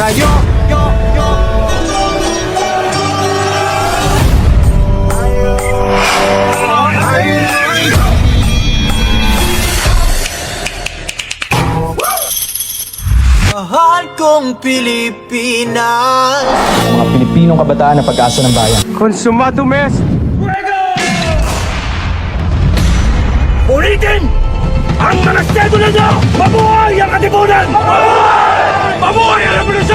tayo. Mahal kong Pilipinas, Mga Pilipinong kabataan na pag-asa ng bayan. Consumado mes. Ulitin! Ang mga schedule nyo! Mabuhay ang katipunan! Mabuhay! Mabuhay ang revolusyon!